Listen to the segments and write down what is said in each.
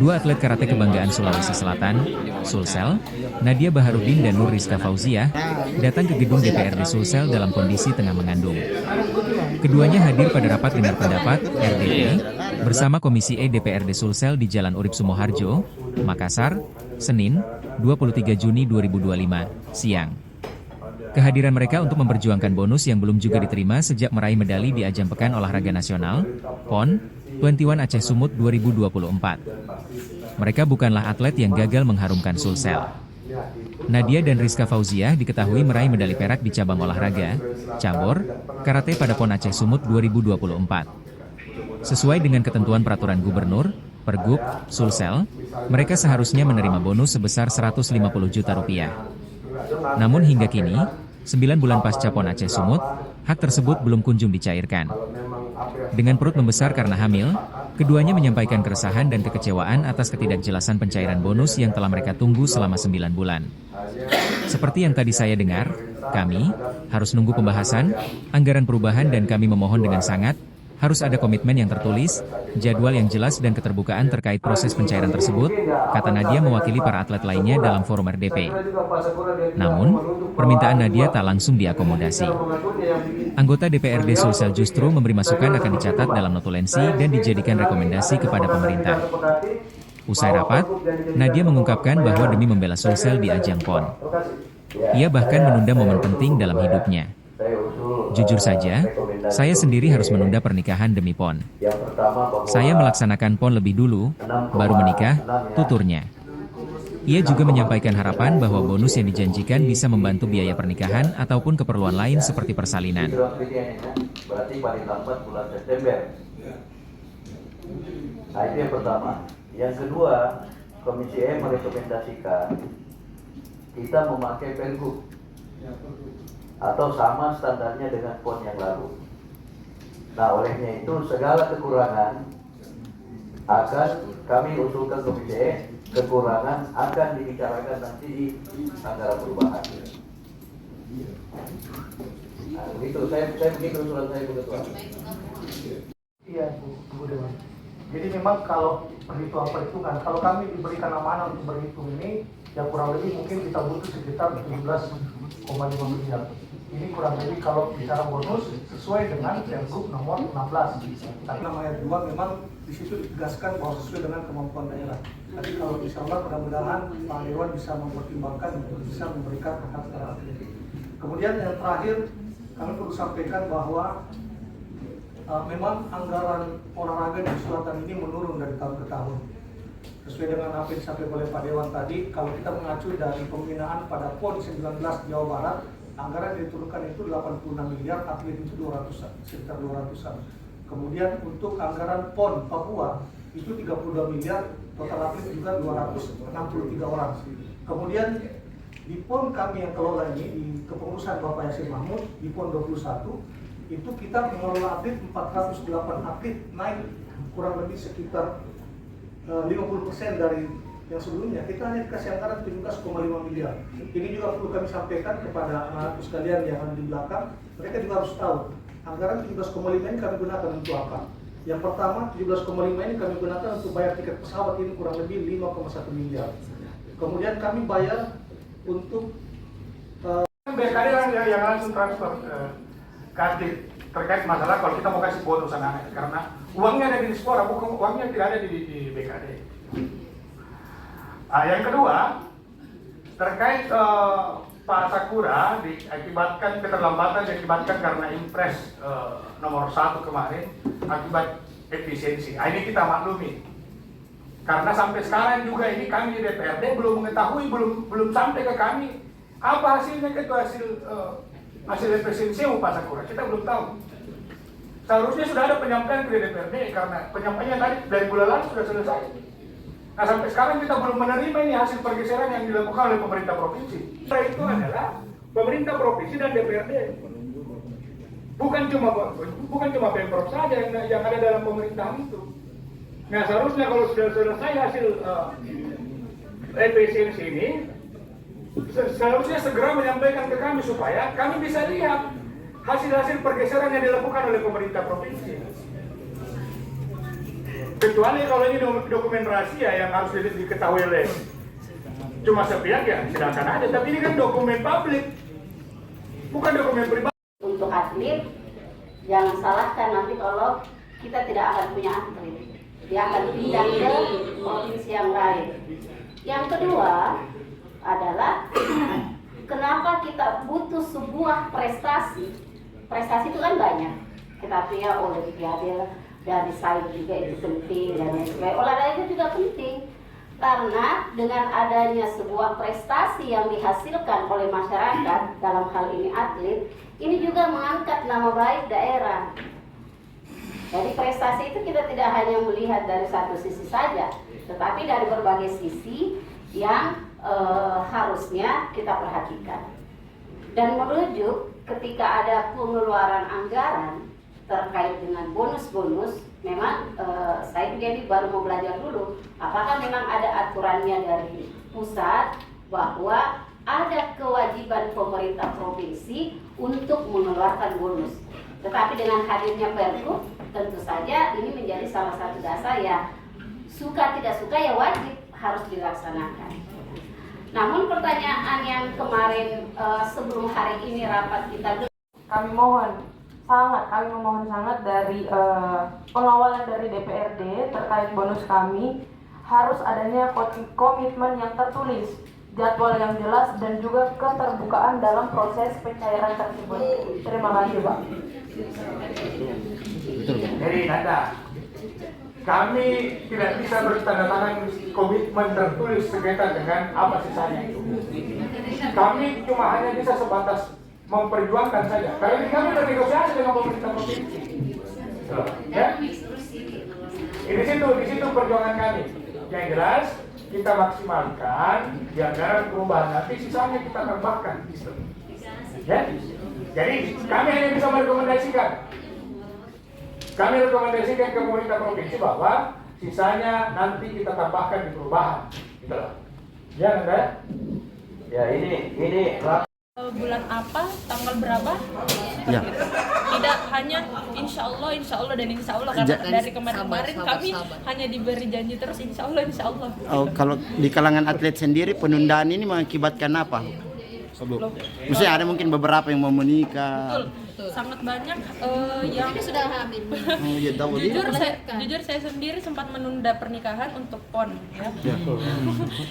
Dua atlet karate kebanggaan Sulawesi Selatan, Sulsel, Nadia Baharudin dan Nur Rizka Fauziah, datang ke gedung DPRD Sulsel dalam kondisi tengah mengandung. Keduanya hadir pada rapat dengar pendapat (RDP) bersama Komisi E DPRD Sulsel di Jalan Urip Sumoharjo, Makassar, Senin, 23 Juni 2025, siang. Kehadiran mereka untuk memperjuangkan bonus yang belum juga diterima sejak meraih medali di ajang Pekan Olahraga Nasional, PON, 21 Aceh Sumut 2024. Mereka bukanlah atlet yang gagal mengharumkan Sulsel. Nadia dan Rizka Fauziah diketahui meraih medali perak di cabang olahraga, cabur, karate pada PON Aceh Sumut 2024. Sesuai dengan ketentuan peraturan gubernur, Pergub, Sulsel, mereka seharusnya menerima bonus sebesar Rp150 juta. Namun hingga kini, 9 bulan pasca PON Aceh Sumut, hak tersebut belum kunjung dicairkan. Dengan perut membesar karena hamil, keduanya menyampaikan keresahan dan kekecewaan atas ketidakjelasan pencairan bonus yang telah mereka tunggu selama 9 bulan. Seperti yang tadi saya dengar, kami harus nunggu pembahasan, anggaran perubahan dan kami memohon dengan sangat, harus ada komitmen yang tertulis, jadwal yang jelas dan keterbukaan terkait proses pencairan tersebut, kata Nadia mewakili para atlet lainnya dalam forum RDP. Namun, permintaan Nadia tak langsung diakomodasi. Anggota DPRD Sulsel justru memberi masukan akan dicatat dalam notulensi dan dijadikan rekomendasi kepada pemerintah. Usai rapat, Nadia mengungkapkan bahwa demi membela Sulsel di ajang PON, ia bahkan menunda momen penting dalam hidupnya. Jujur saja, saya sendiri harus menunda pernikahan demi PON. Saya melaksanakan PON lebih dulu, baru menikah, tuturnya. Ia juga menyampaikan harapan bahwa bonus yang dijanjikan bisa membantu biaya pernikahan ataupun keperluan lain seperti persalinan. Berarti paling lambat bulan September. Nah, itu yang pertama. Yang kedua, Komisi E merekomendasikan kita memakai Pergub atau sama standarnya dengan PON yang lalu. Nah, olehnya itu segala kekurangan akan kami usulkan Komisi E, kekurangan akan dibicarakan nanti di anggaran perubahan. Nah, begitu saya begitu usulan saya begitu. Iya, Bu Dewan. Jadi memang kalau perhitungan, kalau kami diberikan amanah untuk berhitung ini, ya kurang lebih mungkin kita butuh sekitar 17,5 miliar. Ini kurang lebih kalau bicara bonus sesuai dengan Pergub nomor 16. Tapi namanya 2 memang di situ ditegaskan bahwa sesuai dengan kemampuan daerah. Tapi kalau insya Allah mudah-mudahan Pak Dewan bisa mempertimbangkan untuk bisa memberikan hak terhadap ini. Kemudian yang terakhir kami perlu sampaikan bahwa memang anggaran olahraga di Selatan ini menurun dari tahun ke tahun. Sesuai dengan apa yang disampaikan oleh Pak Dewan tadi, kalau kita mengacu dari pembinaan pada PON 19 Jawa Barat, anggaran yang diturunkan itu 86 miliar, atlet itu 200-an, sekitar 200-an. Kemudian untuk anggaran PON Papua itu 32 miliar, total atlet juga 263 orang. Kemudian di PON kami yang kelola ini, di kepengurusan Bapak Yasin Mahmud, di PON 21, itu kita mengelola atlet 408 atlet, naik kurang lebih sekitar 50% dari yang sebelumnya. Kita hanya dikasih anggaran 17,5 miliar. Ini juga perlu kami sampaikan kepada anak sekalian yang ada di belakang. Mereka juga harus tahu anggaran 17,5 ini kami gunakan untuk apa. Yang pertama, 17,5 ini kami gunakan untuk bayar tiket pesawat, ini kurang lebih 5,1 miliar. Kemudian kami bayar untuk BKD yang langsung transfer ke atlet terkait masalah kalau kita mau kasih bonus anak-anak, karena uangnya ada di Dispora, bukan uangnya tidak ada di BKD. Yang kedua, terkait Pak Sakura diakibatkan keterlambatan diakibatkan karena impres nomor 1 kemarin akibat efisiensi. Ini kita maklumi. Karena sampai sekarang juga ini kami di DPRD belum mengetahui, belum sampai ke kami apa hasilnya, itu hasil efisiensi Pak Sakura, kita belum tahu. Seharusnya sudah ada penyampaian ke DPRD karena penyampaiannya tadi dari bulan lalu sudah selesai. Nah, sampai sekarang kita belum menerima ini hasil pergeseran yang dilakukan oleh pemerintah provinsi. Itu adalah pemerintah provinsi dan DPRD. Bukan cuma Pemprov saja yang ada dalam pemerintahan itu. Nah, seharusnya kalau sudah selesai hasil efisiensi ini, seharusnya segera menyampaikan ke kami supaya kami bisa lihat hasil-hasil pergeseran yang dilakukan oleh pemerintah provinsi. Kecuali kalau ini dokumen rahasia yang harus diketahui oleh cuma sepihak ya silakan aja. Tapi ini kan dokumen publik, bukan dokumen pribadi. Untuk atlet, jangan salahkan nanti kalau kita tidak akan punya atlet. Dia akan pindah ke provinsi yang lain. Yang kedua adalah kenapa kita butuh sebuah prestasi. Prestasi itu kan banyak. Kita punya olimpiade dari sains juga itu penting dan lain sebagainya. Olahraga juga penting. Karena dengan adanya sebuah prestasi yang dihasilkan oleh masyarakat, dalam hal ini atlet, ini juga mengangkat nama baik daerah. Jadi prestasi itu kita tidak hanya melihat dari satu sisi saja, tetapi dari berbagai sisi yang harusnya kita perhatikan. Dan merujuk ketika ada pengeluaran anggaran terkait dengan bonus-bonus, memang saya juga ini baru mau belajar dulu, apakah memang ada aturannya dari pusat bahwa ada kewajiban pemerintah provinsi untuk mengeluarkan bonus. Tetapi dengan hadirnya Pergub, tentu saja ini menjadi salah satu dasar ya, suka tidak suka ya wajib harus dilaksanakan. Namun pertanyaan yang kemarin sebelum hari ini rapat kita, kami memohon sangat dari pengawalan dari DPRD terkait bonus kami, harus adanya komitmen yang tertulis, jadwal yang jelas, dan juga keterbukaan dalam proses pencairan tersebut. Terima kasih, Pak. Jadi Nanda, kami tidak bisa bertanda tangan komitmen tertulis berkaitan dengan apa sisanya itu. Kami cuma hanya bisa sebatas memperjuangkan saja. Karena ini kami bernegosiasi dengan pemerintah provinsi. Ya? Di situ perjuangan kami. Yang jelas kita maksimalkan di anggaran perubahan, nanti sisanya kita tambahkan. Ya? Jadi kami hanya bisa merekomendasikan. Kami rekomendasikan ke pemerintah provinsi bahwa sisanya nanti kita tambahkan di perubahan. Gitu loh. Ya, Nanda? Ya ini bulan apa, tanggal berapa? Ya. Tidak hanya insya Allah dan insya Allah, karena dari kemarin-kemarin kami hanya diberi janji terus insya Allah. Oh, kalau di kalangan atlet sendiri penundaan ini mengakibatkan apa? Maksudnya ada mungkin beberapa yang mau menikah. Betul. Sangat banyak yang sudah hamil. jujur saya sendiri sempat menunda pernikahan untuk PON ya.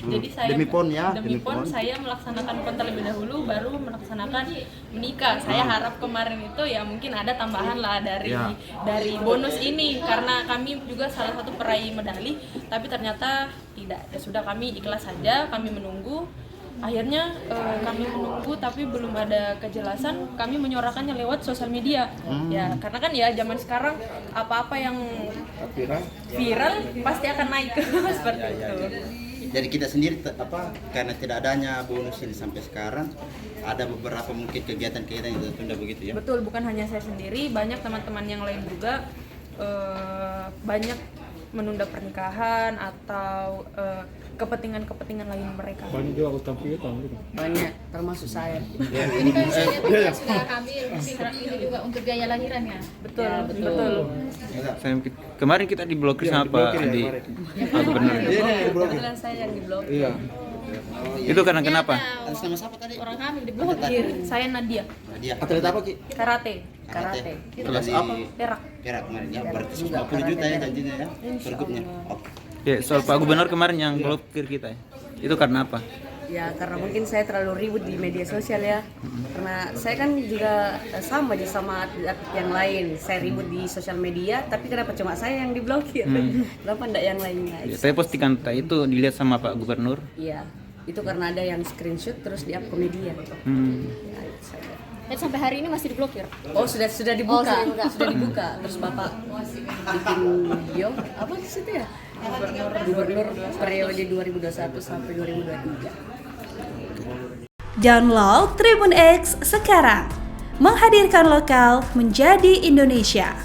Jadi saya Demi PON ya. Demi PON saya melaksanakan PON terlebih dahulu baru melaksanakan menikah. Saya harap kemarin itu ya mungkin ada tambahan lah dari bonus ini, karena kami juga salah satu peraih medali, tapi ternyata tidak. Ya sudah, kami ikhlas saja, kami menunggu. Akhirnya kami menunggu tapi belum ada kejelasan, kami menyuarakannya lewat sosial media. Ya, karena kan ya zaman sekarang apa-apa yang viral pasti akan naik seperti itu. Jadi kita sendiri karena tidak adanya bonus ini sampai sekarang, ada beberapa mungkin kegiatan-kegiatan yang tertunda begitu ya. Betul, bukan hanya saya sendiri, banyak teman-teman yang lain juga banyak menunda pernikahan atau kepentingan lain mereka. Banyak juga utang piutang gitu. Banyak, termasuk saya. Ini kan saya sudah hamil, mungkin ini juga untuk biaya lahirannya. Betul. Saya kemarin kita diblokir sama Pak Andi. Gubernur. Kebetulan saya yang diblokir. Iya. Itu karena kenapa? Atas nama siapa tadi? Orang hamil diblokir. Saya Nadia. Nadia. Atlet apa Ki? Karate. Kelas apa? Perak. Perak kemarin ya. Berarti 50 juta ya janjinya ya. Pergubnya. Ya, soal Pak Gubernur kemarin yang blokir kita ya. Itu karena apa? Ya karena mungkin saya terlalu ribut di media sosial ya. Karena saya kan juga sama aja sama atlet yang lain. Saya ribut di sosial media, tapi kenapa cuma saya yang diblokir? Kenapa enggak yang lainnya? Ya, saya postingan itu dilihat sama Pak Gubernur. Iya, itu karena ada yang screenshot terus di-up ke media. Ya, itu saja. Dan sampai hari ini masih diblokir. Oh sudah dibuka, sudah dibuka. Terus Bapak bikin video apa di situ ya? Gubernur periode 2021 sampai 2023. Download Tribun X sekarang, menghadirkan lokal menjadi Indonesia.